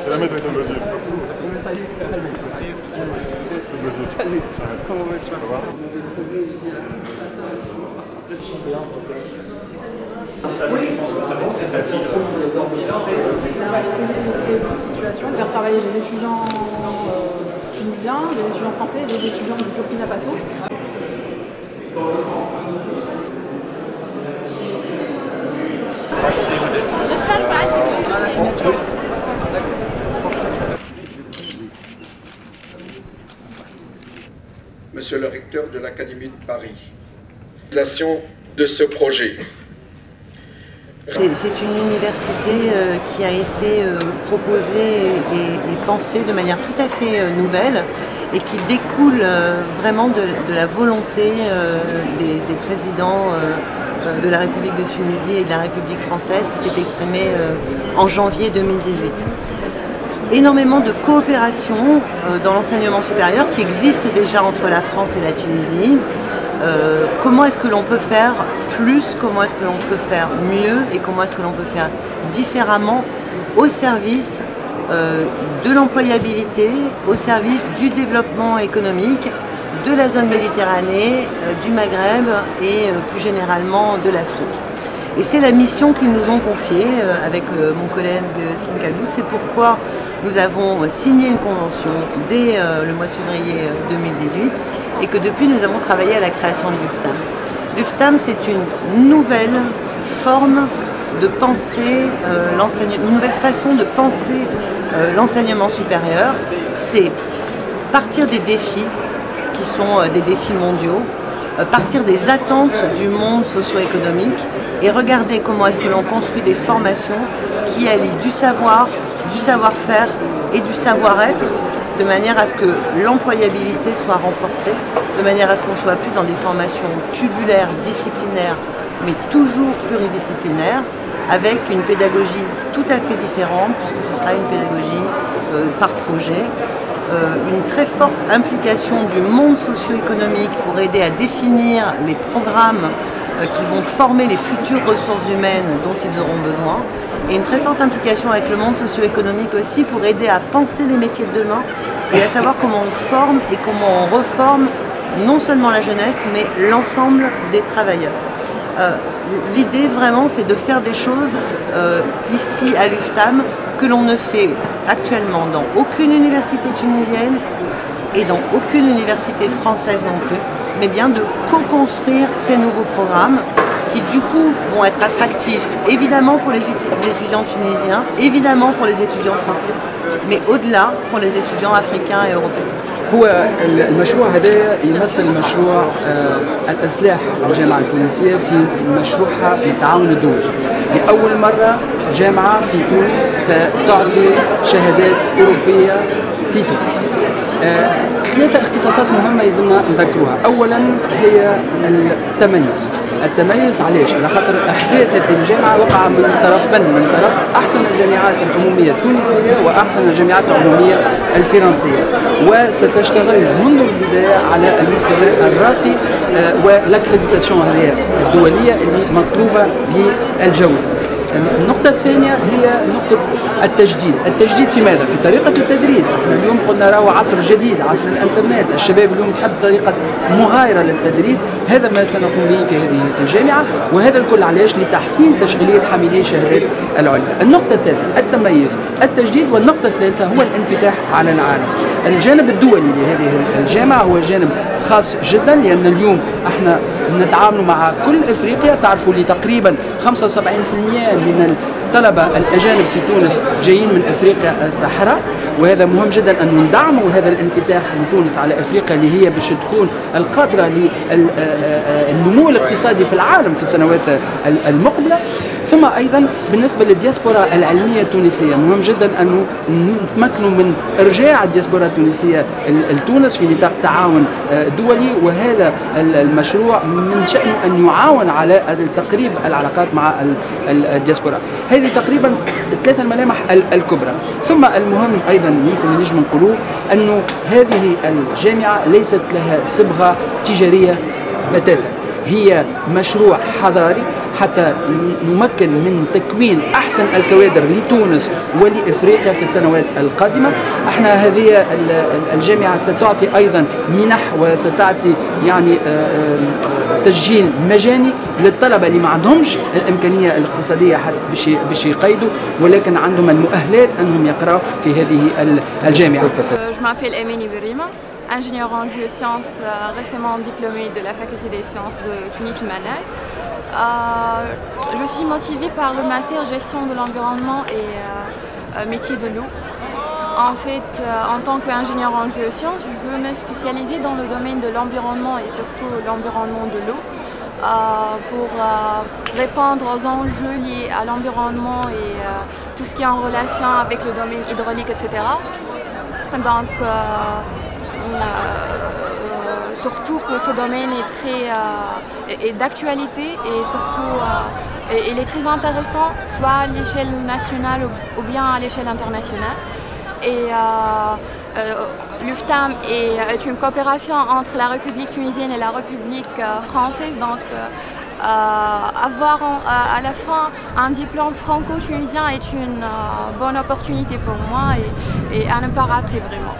C'est la méthodologie. Salut. Comment vas-tu? Faire travailler les étudiants tunisiens, les étudiants français, les étudiants du Burkina Faso. La signature. Monsieur le recteur de l'Académie de Paris, de ce projet. C'est une université qui a été proposée et pensée de manière tout à fait nouvelle et qui découle vraiment de la volonté des présidents de la République de Tunisie et de la République française qui s'est exprimée en janvier 2018. Énormément de coopération dans l'enseignement supérieur qui existe déjà entre la France et la Tunisie. Comment est-ce que l'on peut faire plus, comment est-ce que l'on peut faire mieux et comment est-ce que l'on peut faire différemment au service de l'employabilité, au service du développement économique, de la zone Méditerranée, du Maghreb et plus généralement de l'Afrique. Et c'est la mission qu'ils nous ont confiée avec mon collègue Slim Khalbou. C'est pourquoi nous avons signé une convention dès le mois de février 2018 et que depuis nous avons travaillé à la création de l'UFTAM. L'UFTAM, c'est une nouvelle forme de penser une nouvelle façon de penser l'enseignement supérieur. C'est partir des défis qui sont des défis mondiaux, partir des attentes du monde socio-économique et regarder comment est-ce que l'on construit des formations qui allient du savoir, du savoir-faire et du savoir-être de manière à ce que l'employabilité soit renforcée, de manière à ce qu'on ne soit plus dans des formations tubulaires, disciplinaires, mais toujours pluridisciplinaires, avec une pédagogie tout à fait différente, puisque ce sera une pédagogie par projet, une très forte implication du monde socio-économique pour aider à définir les programmes qui vont former les futures ressources humaines dont ils auront besoin, et une très forte implication avec le monde socio-économique aussi pour aider à penser les métiers de demain et à savoir comment on forme et comment on reforme non seulement la jeunesse, mais l'ensemble des travailleurs. L'idée vraiment, c'est de faire des choses ici à l'UFTAM que l'on ne fait actuellement dans aucune université tunisienne et dans aucune université française non plus, mais bien de co-construire ces nouveaux programmes qui du coup vont être attractifs évidemment pour les étudiants tunisiens, évidemment pour les étudiants français, mais au-delà pour les étudiants africains et européens. هو المشروع هذا يمثل مشروع الإصلاح الجامعة التونسية في مشروعها للتعاون الدولي. لأول مرة جامعة في تونس ستعطي شهادات أوروبية في تونس. ثلاثة اختصاصات مهمة يلزمنا نذكروها. أولا هي التميز علاش؟ على خاطر احداث هذه الجامعه وقع من طرف احسن الجامعات العموميه التونسيه واحسن الجامعات العموميه الفرنسيه، وستشتغل منذ البدايه على المستوى الراقي والاكريديتاسيون الدوليه اللي مطلوبه للجوده. النقطة الثانية هي نقطة التجديد في ماذا؟ في طريقة التدريس. احنا اليوم قلنا راهو عصر جديد، عصر الانترنت، الشباب اليوم تحب طريقة مغايرة للتدريس، هذا ما سنقوم به في هذه الجامعة، وهذا الكل علاش؟ لتحسين تشغيلية حاملي الشهادات العليا. النقطة الثالثة التميز، التجديد، والنقطة الثالثة هو الانفتاح على العالم. الجانب الدولي لهذه الجامعة هو جانب خاص جدا، لأن اليوم احنا نتعامل مع كل افريقيا. تعرفوا لي تقريبا 75% من الطلبة الأجانب في تونس جايين من أفريقيا الصحراء، وهذا مهم جدا أن ندعموا هذا الانفتاح لتونس على أفريقيا اللي هي باش تكون القاطرة للنمو الاقتصادي في العالم في السنوات المقبلة. ثم أيضا بالنسبة للدياسبورا العلمية التونسية مهم جدا أن نتمكنوا من إرجاع الدياسبورا التونسية لتونس في نطاق تعاون دولي، وهذا المشروع من شأنه أن يعاون على تقريب العلاقات مع الدياسبورا. هذه تقريبا ثلاثة الملامح الكبرى. ثم المهم أيضا يمكن نجم نقولوه أنه هذه الجامعة ليست لها صبغة تجارية بتاتا، هي مشروع حتى نمكن من تكوين أحسن الكوادر لتونس ولإفريقيا في السنوات القادمة. احنا هذه الجامعة ستعطي أيضا منح وستعطي يعني تسجيل مجاني للطلبة اللي ما عندهمش الإمكانية الاقتصادية باش يقيدوا ولكن عندهم المؤهلات أنهم يقرأوا في هذه الجامعة. Je m'appelle Emeni Berima, ingénieure en géosciences récemment diplômée de la faculté des sciences de Tunis-Manal. Je suis motivée par le master gestion de l'environnement et métier de l'eau. En fait, en tant qu'ingénieure en géosciences, je veux me spécialiser dans le domaine de l'environnement et surtout l'environnement de l'eau pour répondre aux enjeux liés à l'environnement et tout ce qui est en relation avec le domaine hydraulique, etc. Donc, surtout que ce domaine est d'actualité et surtout il est très intéressant, soit à l'échelle nationale ou bien à l'échelle internationale. Et l'UFTAM est une coopération entre la République tunisienne et la République française. Donc, avoir à la fin un diplôme franco-tunisien est une bonne opportunité pour moi et à ne pas rater vraiment.